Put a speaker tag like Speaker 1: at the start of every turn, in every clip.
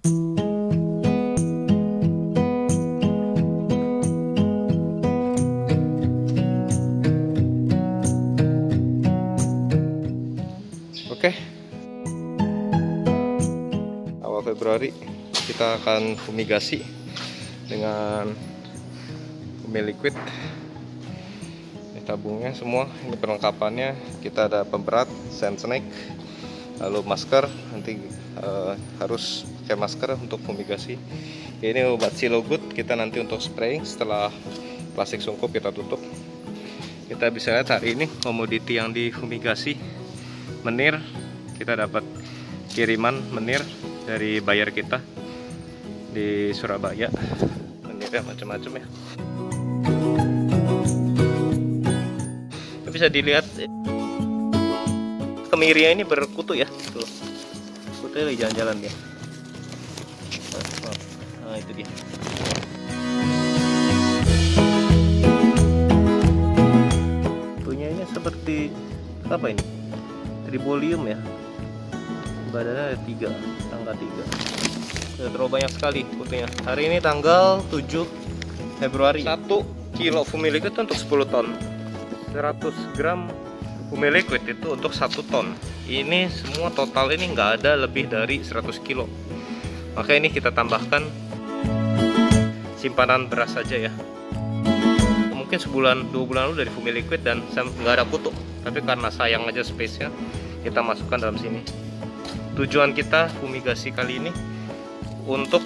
Speaker 1: Oke, awal Februari kita akan fumigasi dengan Fumiliquid. Ini tabungnya semua, ini perlengkapannya. Kita ada pemberat, sand snake, lalu masker. Nanti harus pakai masker untuk fumigasi. Ini obat silogut kita nanti untuk spraying. Setelah plastik sungkup kita tutup. Kita bisa lihat hari ini komoditi yang difumigasi menir. Kita dapat kiriman menir dari buyer kita di Surabaya. Menirnya macam-macam ya. Bisa dilihat kemirinya ini berkutu ya, tuh kutunya lagi jalan-jalan dia. Nah itu dia. Kutunya ini seperti apa ini? Tribolium ya. Badannya ada 3, tangga 3. Sudah terlalu banyak sekali kutunya. Hari ini tanggal 7 Februari. 1 kilo Fumiliquid untuk 10 ton. 100 gram Fumiliquid itu untuk 1 ton. Ini semua total ini nggak ada lebih dari 100 kilo. Maka ini kita tambahkan simpanan beras saja ya. Mungkin sebulan 2 bulan lalu dari Fumiliquid dan nggak ada kutu. Tapi karena sayang aja space-nya, kita masukkan dalam sini. Tujuan kita fumigasi kali ini untuk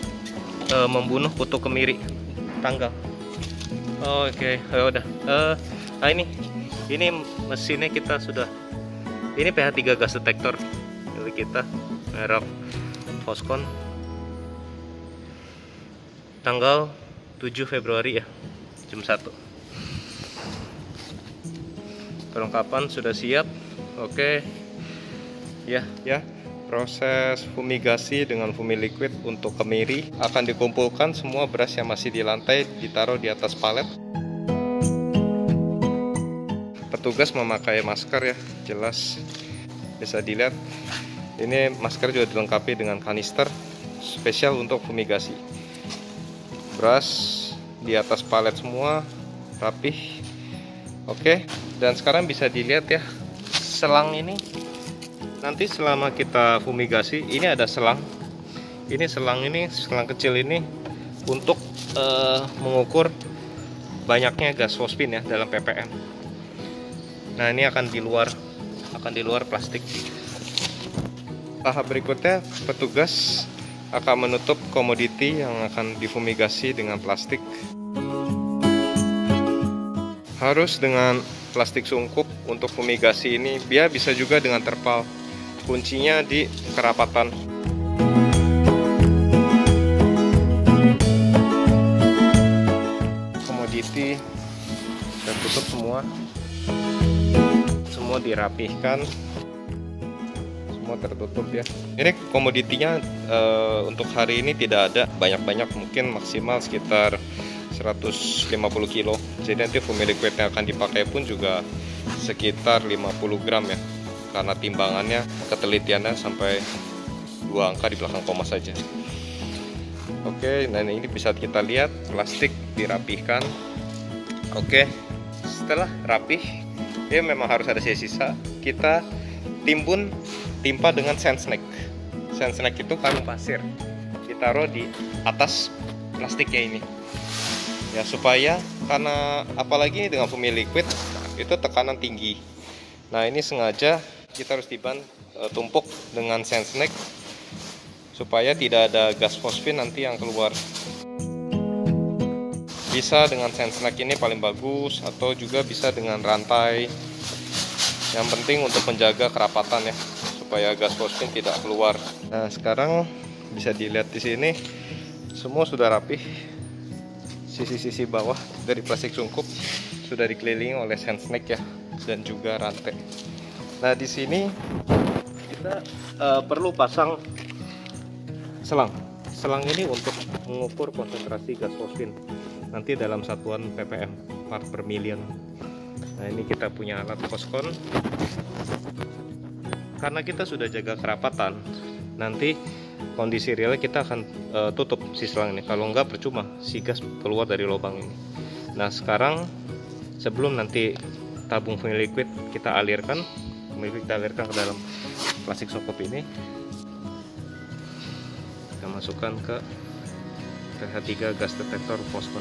Speaker 1: membunuh kutu kemiri tanggal. Oke, udah. Ini mesinnya kita sudah. Ini PH3 gas detector milik kita, merek Foxconn. Tanggal 7 Februari ya, jam 1. Perlengkapan sudah siap. Oke. Ya. Proses fumigasi dengan Fumiliquid untuk kemiri akan dikumpulkan semua beras yang masih di lantai ditaruh di atas palet. Petugas memakai masker ya, jelas bisa dilihat. Ini masker juga dilengkapi dengan kanister spesial untuk fumigasi. Beras di atas palet semua rapih. Oke, dan sekarang bisa dilihat ya, selang ini nanti selama kita fumigasi, ini ada selang. Ini selang kecil ini untuk mengukur banyaknya gas fosfin ya dalam ppm. Nah, ini akan di luar plastik. Tahap berikutnya, petugas akan menutup komoditi yang akan difumigasi dengan plastik. Harus dengan plastik sungkup untuk fumigasi ini, biar bisa juga dengan terpal. Kuncinya di kerapatan. Komoditi tertutup semua dirapihkan, semua tertutup ya. Ini komoditinya untuk hari ini tidak ada banyak-banyak, mungkin maksimal sekitar 150 kilo. Jadi nanti Fumiliquid yang akan dipakai pun juga sekitar 50 gram ya, karena timbangannya, ketelitiannya sampai 2 angka di belakang koma saja. Oke, nah ini bisa kita lihat plastik dirapihkan. Oke, setelah rapih, ya memang harus ada sisa. Kita timpa dengan sand snake. Sand snake itu kayu pasir, ditaruh di atas plastiknya ini. Ya, supaya, karena apalagi dengan Fumiliquid itu tekanan tinggi. Nah, ini sengaja kita harus tumpuk dengan sand snake supaya tidak ada gas fosfin nanti yang keluar. Bisa dengan sand snake ini paling bagus, atau juga bisa dengan rantai. Yang penting untuk menjaga kerapatan ya, supaya gas fosfin tidak keluar. Nah, sekarang bisa dilihat di sini semua sudah rapih. Sisi-sisi bawah dari plastik sungkup sudah dikelilingi oleh sand snake ya, dan juga rantai. Nah, di sini kita perlu pasang selang. Selang ini untuk mengukur konsentrasi gas fosfin nanti dalam satuan ppm, part per million. Nah, ini kita punya alat Foxconn. Karena kita sudah jaga kerapatan, nanti kondisi real kita akan tutup si selang ini. Kalau enggak percuma si gas keluar dari lubang ini. Nah sekarang sebelum nanti tabung liquid kita alirkan ke dalam plastik sokop ini, kita masukkan ke PH3 gas detektor Foskon.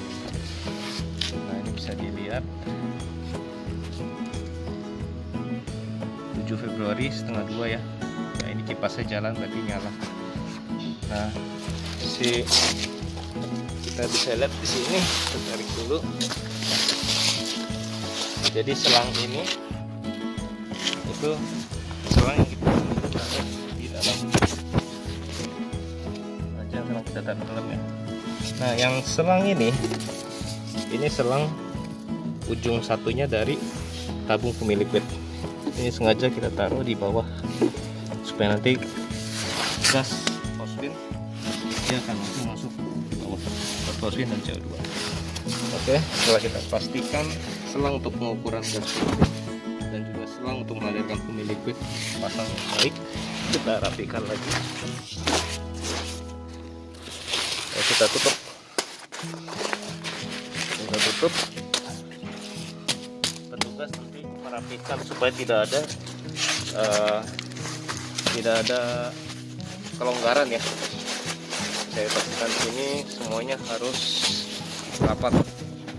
Speaker 1: Nah ini bisa dilihat 7 Februari setengah 2 ya. Nah ini kipasnya jalan berarti nyala. Nah kita bisa lihat di sini, kita tarik dulu. Jadi selang ini itu selang yang kita taruh di dalam. Nah, selang kita taruh dalam ya. Nah yang selang ini selang ujung satunya dari tabung liquid. Ini sengaja kita taruh di bawah supaya nanti gas fosfin dia akan langsung masuk ke bawah fosfin dan CO2. Oke, setelah kita pastikan selang untuk pengukuran gas fosfin dan juga selang untuk mengalirkan liquid pasang yang baik, kita rapikan lagi. Nah, kita tutup. Petugas nanti merapikan supaya tidak ada kelonggaran ya. Saya pastikan sini semuanya harus rapat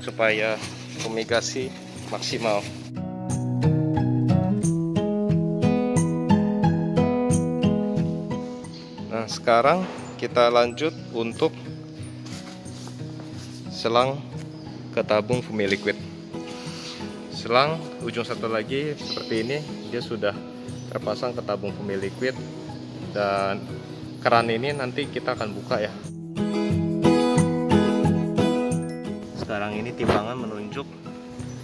Speaker 1: supaya fumigasi maksimal. Nah sekarang kita lanjut untuk selang ke tabung liquid. Selang ujung satu lagi seperti ini, dia sudah terpasang ke tabung liquid, dan keran ini nanti kita akan buka ya. Sekarang ini timbangan menunjuk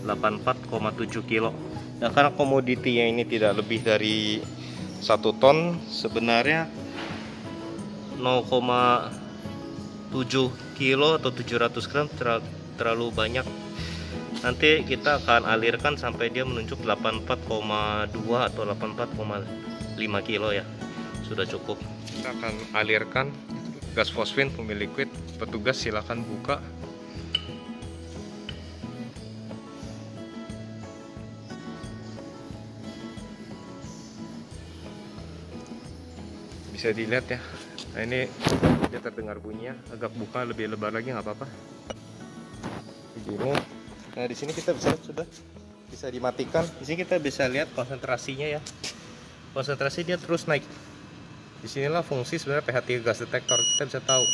Speaker 1: 84,7 kilo. Nah karena komoditinya ini tidak lebih dari 1 ton, sebenarnya 0,7 kilo atau 700 gram terlalu banyak. Nanti kita akan alirkan sampai dia menunjuk 84,2 atau 84,5 kilo ya. Sudah cukup. Kita akan alirkan gas fosfin liquid. Petugas silakan buka. Bisa dilihat ya. Nah ini dia terdengar bunyinya, agak buka lebih lebar lagi nggak apa-apa. Begini. Nah di sini kita sudah bisa dimatikan. Di sini kita bisa lihat konsentrasinya ya. Konsentrasi dia terus naik. Disinilah fungsi sebenarnya PH3 gas detektor, kita bisa tahu.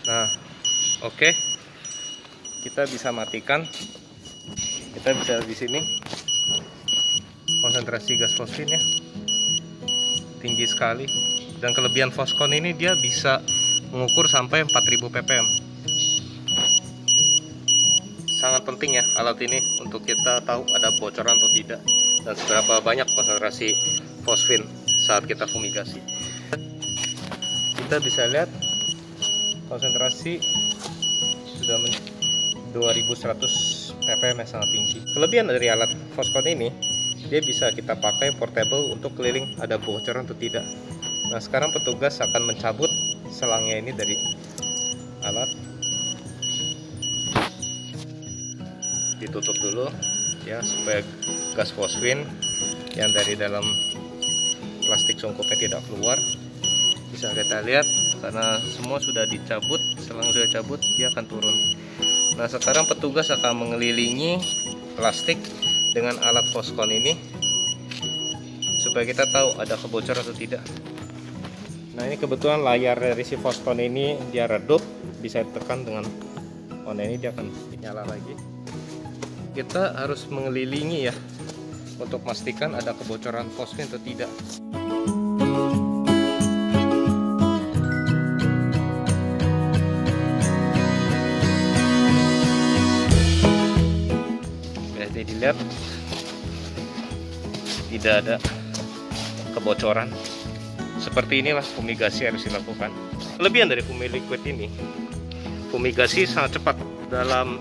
Speaker 1: Nah, oke. Kita bisa matikan. Kita bisa di sini konsentrasi gas fosfin ya. Tinggi sekali. Dan kelebihan Foskon ini dia bisa mengukur sampai 4000 ppm. Sangat penting ya alat ini untuk kita tahu ada bocoran atau tidak dan seberapa banyak konsentrasi fosfin saat kita fumigasi. Kita bisa lihat konsentrasi sudah 2100 ppm yang sangat tinggi. Kelebihan dari alat Foskon ini, dia bisa kita pakai portable untuk keliling ada bocoran atau tidak. Nah sekarang petugas akan mencabut selangnya ini dari alat. Ditutup dulu ya supaya gas fosfin yang dari dalam plastik songkopnya tidak keluar. Bisa kita lihat karena semua sudah dicabut, selang sudah cabut, dia akan turun. Nah sekarang petugas akan mengelilingi plastik dengan alat Foskon ini supaya kita tahu ada kebocoran atau tidak. Nah ini kebetulan layar dari si Foskon ini dia redup, bisa ditekan dengan on ini dia akan nyala lagi. Kita harus mengelilingi ya untuk memastikan ada kebocoran fosfin atau tidak. Bisa dilihat tidak ada kebocoran. Seperti inilah fumigasi harus dilakukan. Kelebihan dari liquid ini, fumigasi sangat cepat, dalam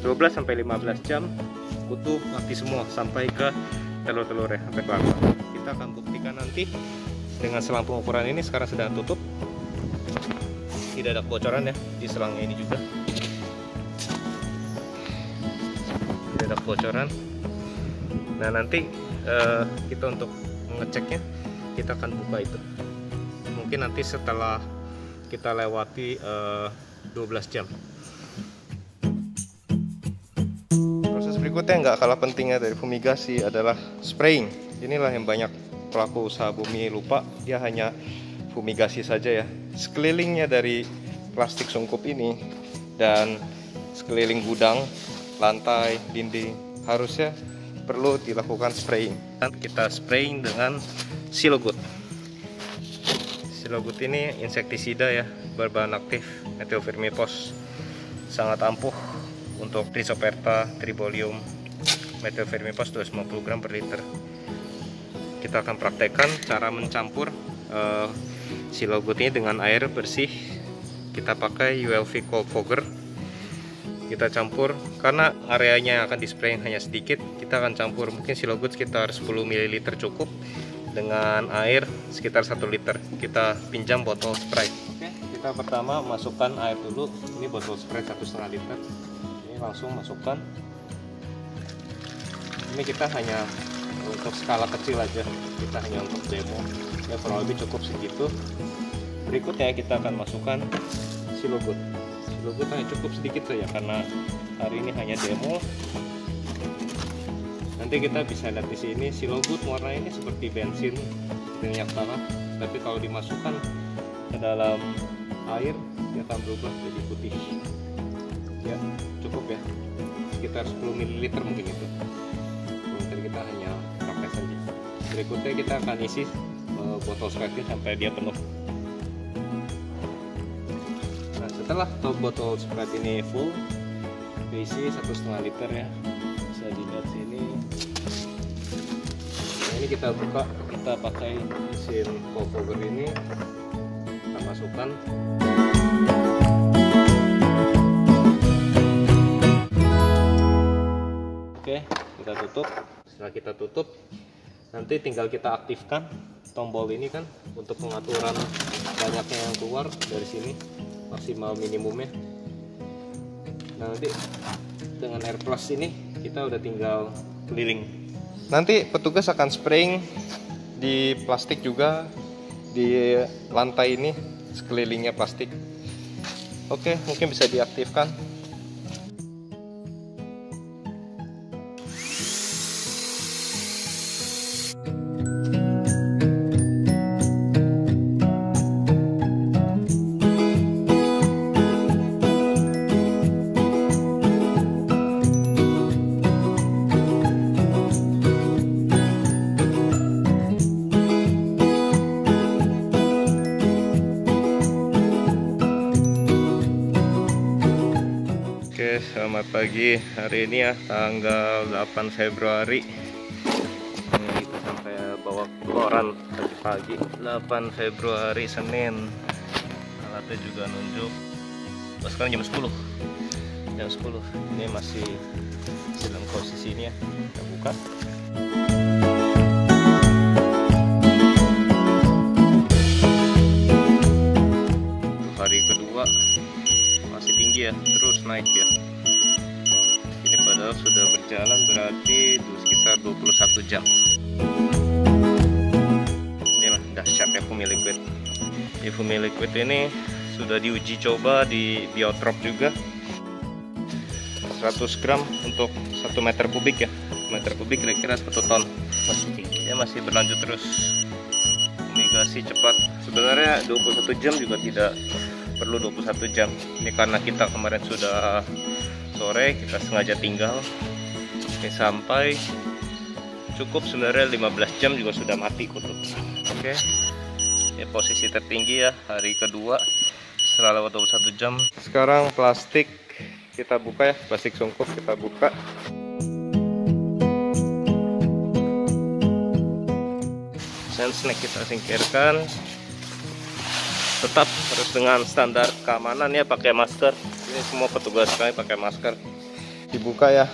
Speaker 1: 12-15 jam utuh mati semua sampai ke telur-telurnya, sampai ke akar. Kita akan buktikan nanti dengan selang pengukuran ini sekarang sedang tutup. Tidak ada kebocoran ya di selangnya ini juga. Tidak ada kebocoran. Nah nanti kita untuk mengeceknya kita akan buka itu. Mungkin nanti setelah kita lewati 12 jam. Proses berikutnya nggak kalah pentingnya dari fumigasi adalah spraying. Inilah yang banyak pelaku usaha bumi lupa, dia hanya fumigasi saja ya. Sekelilingnya dari plastik sungkup ini dan sekeliling gudang, lantai, dinding harusnya perlu dilakukan spraying. Dan kita spraying dengan Silogut. Silogut ini insektisida ya, berbahan aktif methylfirmipos, sangat ampuh untuk Rhizoperta, Tribolium, methylfirmipos 250 gram per liter. Kita akan praktekkan cara mencampur Silogut ini dengan air bersih. Kita pakai ULV Cold Fogger. Kita campur, karena areanya yang akan dispray hanya sedikit, kita akan campur mungkin Silogut sekitar 10 ml cukup dengan air sekitar 1 liter. Kita pinjam botol spray. Oke, kita pertama masukkan air dulu. Ini botol spray 1,5 liter. Ini langsung masukkan. Ini kita hanya untuk skala kecil aja, kita hanya untuk demo ya, kurang lebih cukup segitu. Berikutnya kita akan masukkan Silogut. Silogut hanya cukup sedikit saja karena hari ini hanya demo. Nanti kita bisa lihat di sini Silogut warna ini seperti bensin, minyak tanah, tapi kalau dimasukkan ke dalam air dia akan berubah jadi putih. Ya, cukup ya, sekitar 10 ml mungkin itu. Nanti kita hanya pakai saja. Berikutnya kita akan isi botol sprite sampai dia penuh. Nah, setelah botol sprite ini full, diisi 1,5 liter ya, bisa dilihat sini. Nah, ini kita buka, kita pakai mesin cold fogger ini, kita masukkan. Oke, kita tutup. Setelah kita tutup, nanti tinggal kita aktifkan tombol ini kan untuk pengaturan banyaknya yang keluar dari sini, maksimal minimumnya. Nah, nanti dengan air plus ini kita udah tinggal keliling. Nanti petugas akan spraying di plastik juga, di lantai ini sekelilingnya plastik. Oke, mungkin bisa diaktifkan. Selamat pagi, hari ini ya tanggal 8 Februari. Ini kita sampai bawa koran pagi-pagi 8 Februari Senin. Alatnya juga nunjuk. Sekarang jam 10. Jam 10. Ini masih dalam posisi ini ya. Kita buka. Hari kedua masih tinggi ya, terus naik ya. Ini padahal sudah berjalan berarti sekitar 21 jam. Inilah dahsyatnya Fumi Liquid. Fumi Liquid ini sudah diuji coba di Biotrop juga. 100 gram untuk 1 meter kubik ya. 1 meter kubik kira-kira 1 ton. Masih tinggi. Dia masih berlanjut terus. Fumigasi cepat. Sebenarnya 21 jam juga tidak perlu 21 jam. Ini karena kita kemarin sudah sore, kita sengaja tinggal. Oke, sampai cukup sebenarnya 15 jam juga sudah mati kutu. Oke. Ini posisi tertinggi ya, hari kedua setelah lewat 21 jam. Sekarang plastik kita buka ya, plastik sungkup kita buka. Snack kita singkirkan. Tetap harus dengan standar keamanan ya, pakai masker. Ini semua petugas kami pakai masker. Dibuka ya.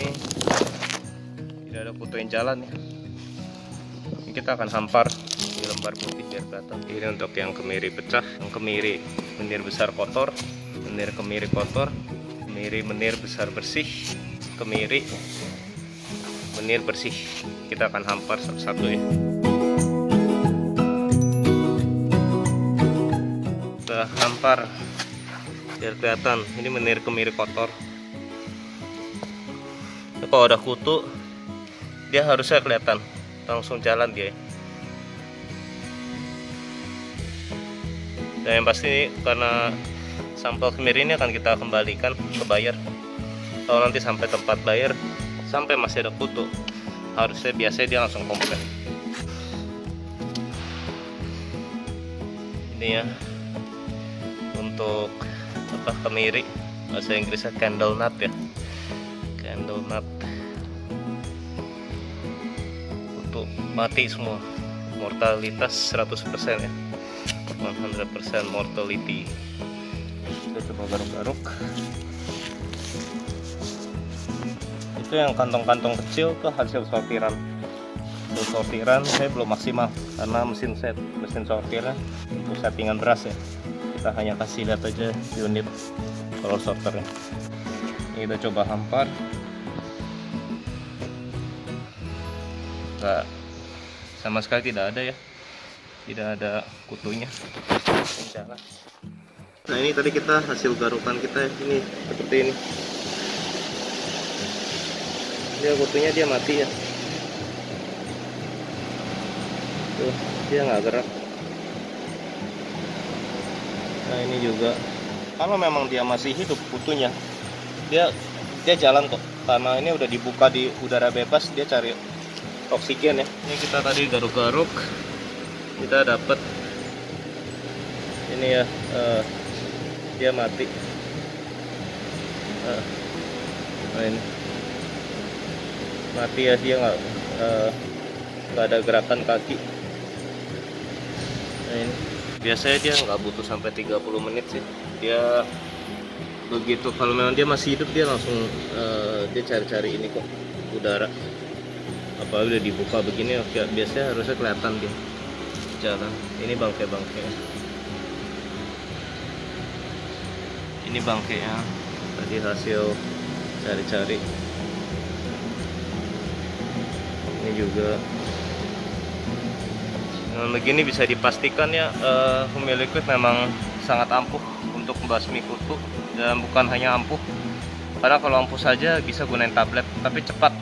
Speaker 1: ini tidak ada kutu yang jalan ya. Ini kita akan hampar di lembar putih biar kelihatan. Ini untuk yang kemiri pecah, yang kemiri menir besar kotor, menir kemiri kotor, kemiri menir besar bersih, kemiri menir bersih. Kita akan hampar satu-satu ya. Kita hampar biar kelihatan. Ini menir kemiri kotor. Ini kalau ada kutu dia harusnya kelihatan, langsung jalan dia. Dan yang pasti karena sampel kemiri ini akan kita kembalikan ke buyer. Kalau nanti sampai tempat buyer sampai masih ada kutu, harusnya biasanya dia langsung komplain. Ini ya untuk apa, kemiri, bahasa Inggrisnya candle nut ya, candle nut. Kutu mati semua, mortalitas 100% ya, 100% mortality. Kita coba garuk-garuk. Itu yang kantong-kantong kecil tuh hasil sortiran. Hasil sortiran saya belum maksimal karena mesin sortirnya untuk settingan beras ya. Kita hanya kasih lihat aja unit color sorternya. Ini kita coba hampar. Nggak, sama sekali tidak ada ya, tidak ada kutunya. Nah ini tadi kita hasil garukan kita ini seperti ini. Dia kutunya dia mati ya. Tuh, dia nggak gerak. Nah ini juga, kalau memang dia masih hidup kutunya, dia jalan kok. Karena ini udah dibuka di udara bebas, dia cari oksigen ya. Ini kita tadi garuk-garuk, kita dapat ini ya, dia mati. Nah ini mati ya, dia nggak ada gerakan kaki. Nah ini biasanya dia nggak butuh sampai 30 menit sih. Dia begitu, kalau memang dia masih hidup dia langsung dia cari-cari ini kok udara. Apalagi udah dibuka begini, biasanya harusnya kelihatan dia jalan. Ini bangkai-bangkai. Ini bangkainya tadi hasil cari-cari. Ini juga. Dengan begini bisa dipastikan ya, Humi Liquid memang sangat ampuh untuk membasmi kutu. Dan bukan hanya ampuh, karena kalau ampuh saja bisa gunain tablet, tapi cepat.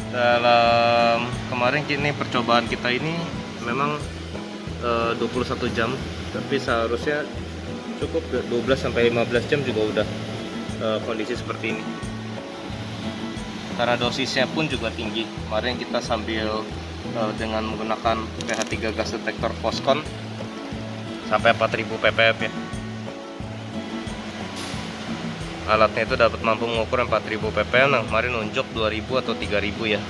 Speaker 1: Dalam kemarin ini percobaan kita ini memang 21 jam, tapi seharusnya cukup 12-15 jam juga udah kondisi seperti ini. Karena dosisnya pun juga tinggi. Kemarin kita sambil dengan menggunakan pH3 gas detektor Foxconn sampai 4000 ppm ya. Alatnya itu dapat mampu mengukur 4000 ppm, nah kemarin nunjuk 2000 atau 3000 ya.